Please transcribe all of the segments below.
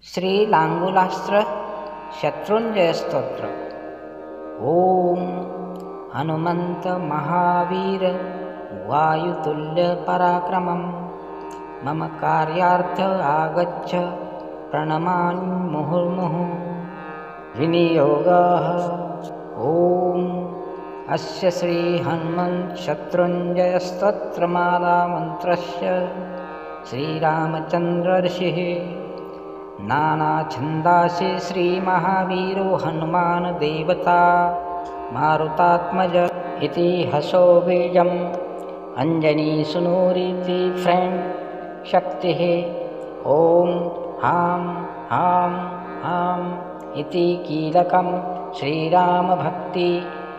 श्रीलाङ्गुलास्त्र शत्रुञ्जयस्तोत्र। ॐ हनुमन्त महावीर वायुतुल्य पराक्रमं मम कार्यार्थ आगच्छ प्रणमामि मुहुर्मुहुः। विनियोगः ॐ अस्य श्री हनुमन्त शत्रुञ्जयस्तोत्रमाला मन्त्रस्य श्रीरामचन्द्र ऋषिः नानाछन्दांसि श्रीमहावीरो हनुमान् देवता मारुतात्मज इति हसो बीजम् अञ्जनीसुनूरिति फ्रैं शक्तिः। ॐ हां हां हां इति कीलकं श्रीरामभक्ति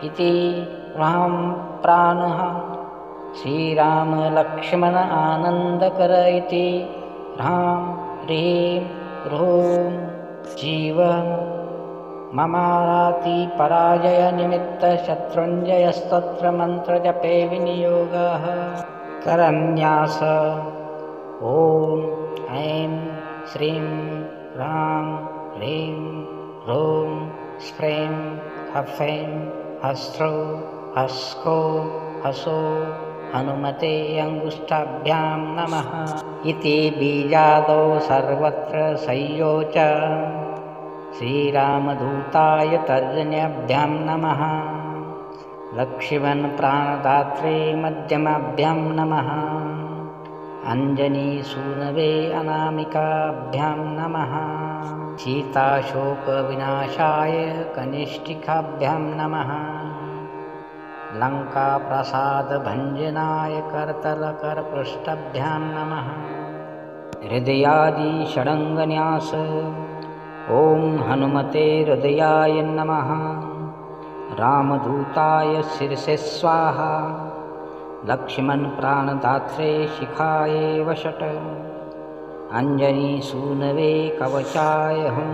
इति राम प्राणः श्रीराम लक्ष्मण आनन्दकर इति राम ह्रीं ह्रूं जीव ममाराति पराजय निमित्त शत्रुञ्जयस्तोत्र मंत्र जपे विनियोगः। करन्यास ॐ ऐं श्रीं रां ह्रीं ह्रूं स्फ्रें हफें हस्रौ हस्को हसो हनुमते अंगुष्ठाभ्यां नमः इति बीजादौ सर्वत्र संयोच श्रीरामदूताय तर्जन्याभ्यां नमः लक्ष्मण प्राणदात्रे मध्यमाभ्यां नमः अंजनीसूनवे अनामिकाभ्यां नमः सीताशोकविनाशाय कनिष्ठिकाभ्यां नमः लङ्काप्रसादभञ्जनाय करतलकरपृष्ठाभ्यां नमः हृदयादि षडङ्गन्यास ॐ हनुमते हृदयाय नमः रामदूताय शिरसे स्वाहा लक्ष्मण प्राणदात्रे शिखाय वषट् अंजनीसूनवे कवचाय हुं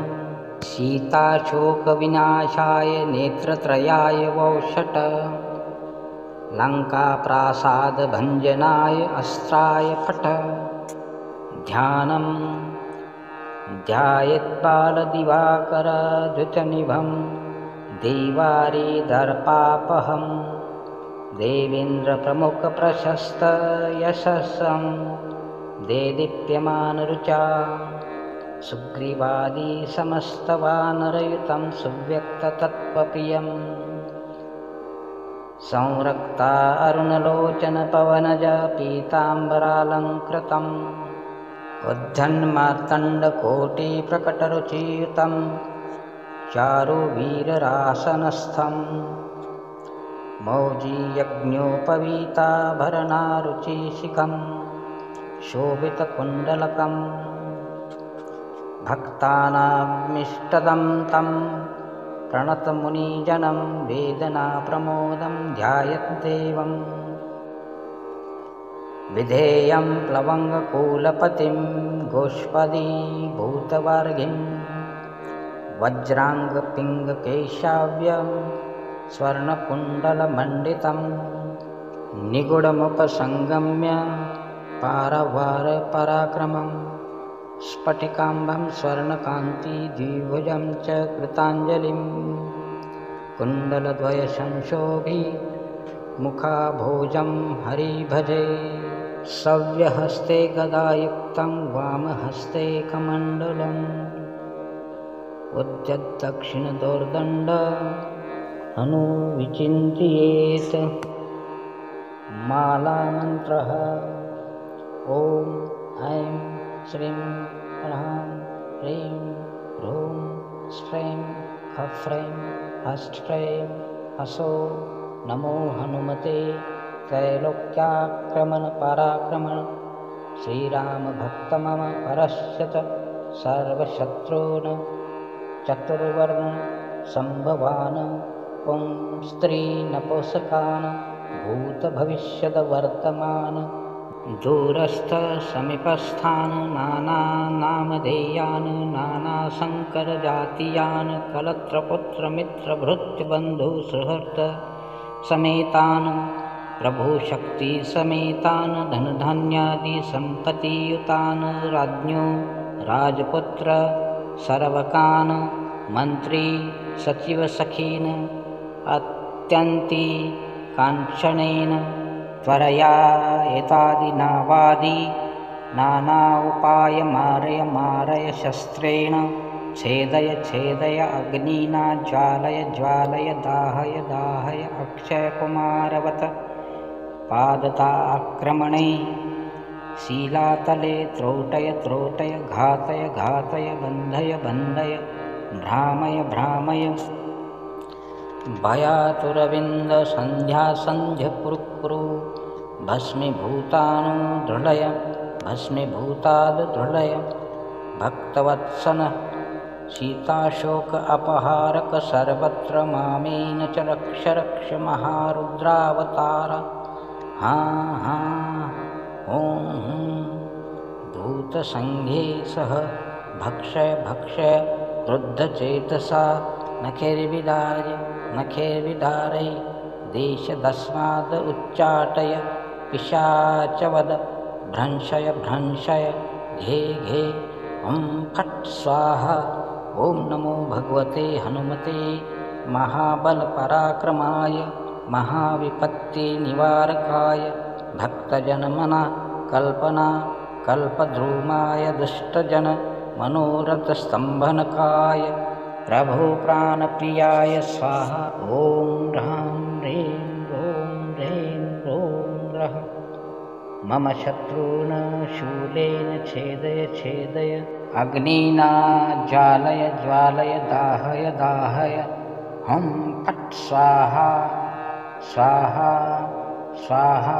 सीताशोकविनाशाय नेत्रत्रयाय वौषट् लङ्काप्रासादभञ्जनाय अस्त्राय फट् ध्यानं ध्यायेत्बालदिवाकरधृतनिभं देवारिदर्पापहं देवेन्द्रप्रमुखप्रशस्तयशस्सं देदीप्यमानरुचा सुग्रीवादि समस्तवानरयुतं सुव्यक्ततत्त्वप्रियं संरक्ता अरुणलोचन पवनज पीताम्बरालङ्कृतम् उद्धन्मार्तण्डकोटिप्रकटरुचियुतं चारुवीररासनस्थं मौजीयज्ञोपवीताभरणारुचिशिखं शोभितकुण्डलकं भक्तानामिष्टदं तं प्रणतमुनिजनं वेदनाप्रमोदं ध्यायेद्देवं विधेयं प्लवङ्गकुलपतिं गोष्पदीभूतवार्गिं वज्राङ्गपिङ्गकेशाव्यं स्वर्णकुण्डलमण्डितं निगूढमुपसंगम्य पारवारपराक्रमं स्फटिकाम्बं स्वर्णकान्तिद्विभुजं च कृताञ्जलिं कुण्डलद्वयसंशोभितमुखाभोजं हरिभजे सव्यहस्ते गदायुक्तं वामहस्ते कमण्डलम् उद्यद्दक्षिणदोर्दण्ड हनुविचिन्तयेत् मालामन्त्रः ॐ ऐं श्रीं ह्रां ह्रीं ह्रूं स्फ्रें हफ्रें हस्फ्रें हसो नमो हनुमते त्रैलोक्याक्रमणपराक्रमण श्रीरामभक्तमम परश्यत सर्वशत्रून् चतुर्वर्ण संभवान् पुंस्त्रीनपुंसकान् भूतभविष्यद्वर्तमान् दूरस्थसमीपस्थान् नानानामधेयान् नानासङ्करजातीयान् कलत्रपुत्रमित्रभृत्यबन्धुसुहृत् समेतान् प्रभुशक्तिसमेतान् धनधान्यादिसम्पत्तियुतान् राज्ञो राजपुत्र सर्वकान् मन्त्री सचिवसखीन् अत्यन्ति काञ्चनेन त्वरया एतादिनावादि नाना उपाय मारय मारय शस्त्रेण छेदय छेदय अग्निना ज्वालय ज्वालय दाहय दाहय अक्षयकुमारवत पादताक्रमणे शीलातले त्रोटय त्रोटय घातय घातय बन्धय बन्धय भ्रामय भ्रामय भयातुरविन्दसन्ध्यासन्ध्य कुरु कुरु भस्मीभूतानुदृढय भस्मीभूतादृढय भक्तवत्सन सीताशोक अपहारक सर्वत्र मामेन च रक्ष रक्ष महारुद्रावतार ॐ भूतसङ्घे सह भक्षय भक्षय क्रुद्धचेतसा नखैर्विदारय देशदस्माद् उच्चाटय पिशाचवद भ्रंशय भ्रंशय घे घे ॐ फट् स्वाहा ॐ नमो भगवते हनुमते महाबलपराक्रमाय महाविपत्तिनिवारकाय भक्तजनमना कल्पना कल्पद्रुमाय दुष्टजन मनोरथस्तम्भनकाय प्रभो प्राणप्रियाय स्वाहा ॐ ह्रां ह्रीं ह्रों ह्रः मम शत्रून् शूलेन छेदय छेदय अग्निना ज्वालय ज्वालय दाहय दाहय हं फट् स्वाहा स्वाहा स्वाहा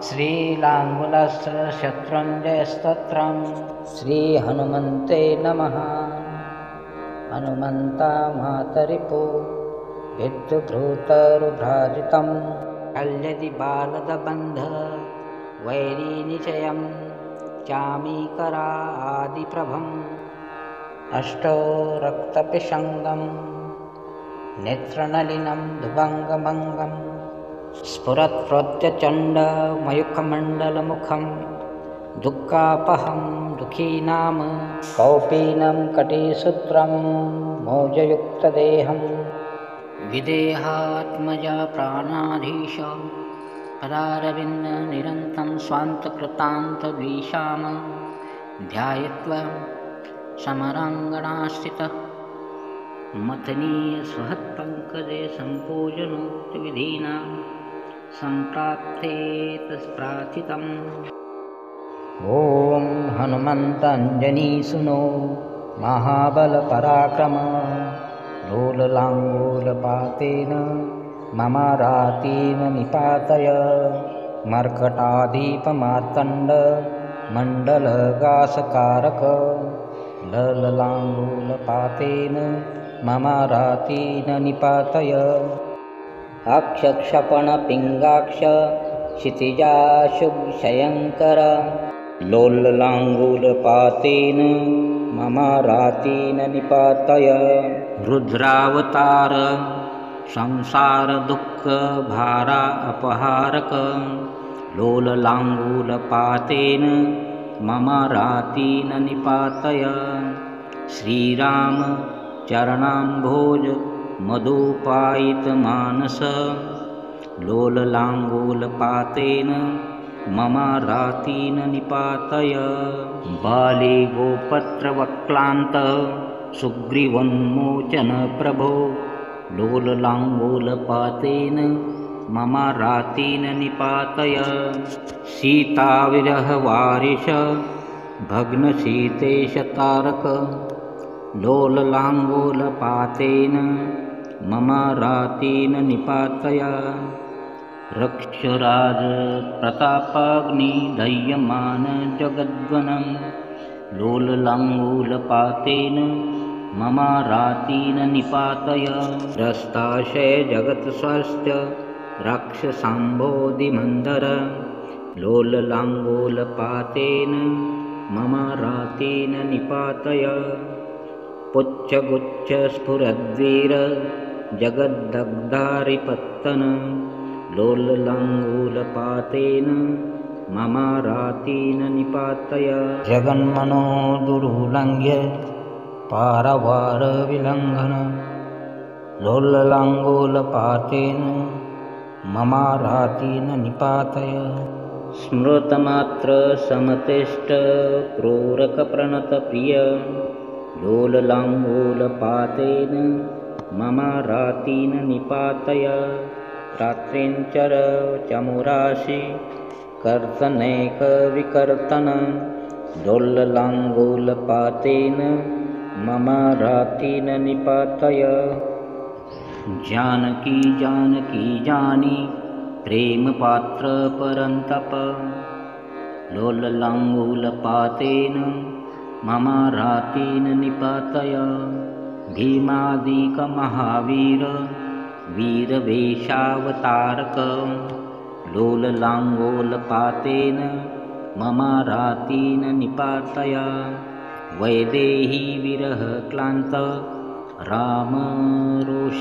श्रीलाङ्गुलशत्रुञ्जयस्तोत्रम् श्रीहनुमन्ते नमः। हनुमन्ता मातरिपो विद्युभ्रूतरुभ्राजितं कल्यदि बालदबन्ध वैरीनिचयं चामीकरा आदिप्रभम् अष्टो रक्तपिशङ्गं नेत्रनलिनं दुभङ्गभङ्गं स्फुरत्प्रोद्यचण्डमयुखमण्डलमुखं दुःखापहं दुःखीनां कौपीनं कटिसूत्रं मौजयुक्तदेहं विदेहात्मजा प्राणाधीश पदारविन्दनिरन्तं स्वान्तकृतान्तद्विषां ध्यायित्वा समराङ्गणाश्रितः मथनीय स्वहत्पङ्कजे सम्पूजनोक्तविधिना सम्प्राप्ते तत्प्रार्थितम्। ॐ हनुमन्तञ्जनीसुनो महाबलपराक्रम लोललाङ्गूलपातेन ममारातेन निपातय मर्कटाधीपमार्तण्ड मण्डलगासकारक लललाङ्गूलपातेन ममारातेन निपातय अक्षक्षपणपिङ्गाक्ष क्षितिजाशुभशयङ्कर लोललाङ्गूलपातेन ममारातेन निपातय रुद्रावतार संसारदुःखभारा अपहारक लोललाङ्गूलपातेन ममारातेन निपातय श्रीराम चरणाम्भोज मधुपायितमानस लोललाङ्गूलपातेन ममारातेन निपातय बाले गोपत्रवक्लान्त सुग्रीवोन्मोचनप्रभो लोललाङ्गूलपातेन ममारातेन निपातय सीताविरहवारिश भग्नशीतेशतारक लोललाङ्गूलपातेन ममारातेन निपातय रक्षराजप्रतापाग्निदह्यमान जगद्वनं लोललाङ्गूलपातेन ममारातेन निपातय रस्ताशय जगत्स्वास्थ्य राक्षसाम्भोधिमन्धर लोललाङ्गूलपातेन ममारातेन निपातय पुच्छगुच्छस्फुरद्वीर जगद्दग्धारिपत्तन लोललाङ्गूलपातेन ममारातेन निपातय जगन्मनो दुरुल्लङ्घ्य पारवारविलङ्घन लोललाङ्गूलपातेन ममारातीन निपातय स्मृतमात्रसमतिष्ठ क्रूरकप्रणतप्रिय लोललाङ्गूलपातेन ममारातीन निपातय रात्रिञ्चर चमुराशि कर्तनैकविकर्तन लोललाङ्गूलपातेन ममारातीन निपातय जानकी जानकी जानी प्रेमपात्रपरन्तप लोललाङ्गूलपातेन ममारातीन निपातय भीमादिकमहावीर वीरवेषावतारक लोललाङ्गूलपातेन ममारातीन निपातय वैदेही विरहक्लान्त रामरोषैकविग्रह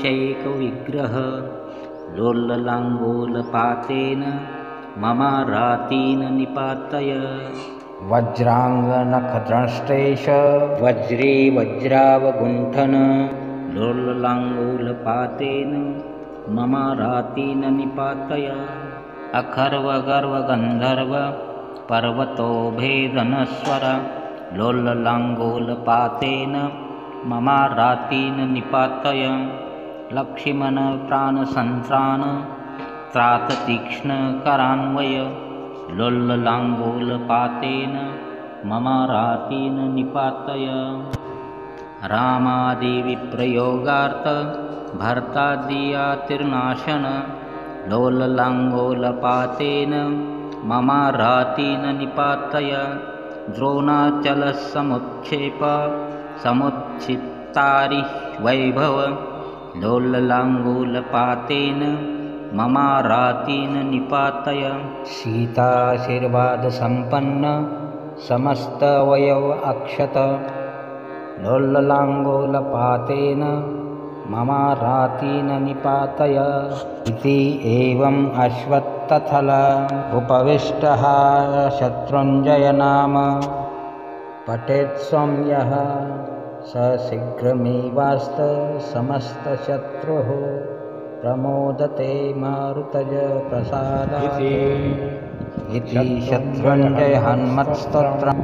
लोललाङ्गूलपातेन ममारातीन निपातय वज्राङ्गनखदंष्टेश वज्रे वज्रावगुण्ठन लोललाङ्गूलपातेन ममारातीन निपातय अखर्वगर्वगन्धर्व पर्वतोभेदनस्वर लोललाङ्गूलपातेन ममारातीन निपातय लक्ष्मणप्राणसन्त्राण त्राततीक्ष्णकरान्वय लोललाङ्गूलपातेन ममारातीन निपातय रामादिविप्रयोगार्थ भर्तादियातिर्नाशन लोललाङ्गूलपातेन ममारातीन निपातय द्रोणाचलसमुच्छेप समुच्छित्तारि वैभव लोललाङ्गूलपातेन ममारातीन निपातय सीताशीर्वादसम्पन्न समस्तवयव अक्षत लोललाङ्गूलपातेन ममारातीन निपातय इति एवम् अश्वत्थथल उपविष्टः शत्रुञ्जय नाम पठेत्स्वं यः स शीघ्रमेवास्त समस्तशत्रुः प्रमोदते मारुतज प्रसादात् इति शत्रुञ्जय हनुमत्स्तोत्रम्।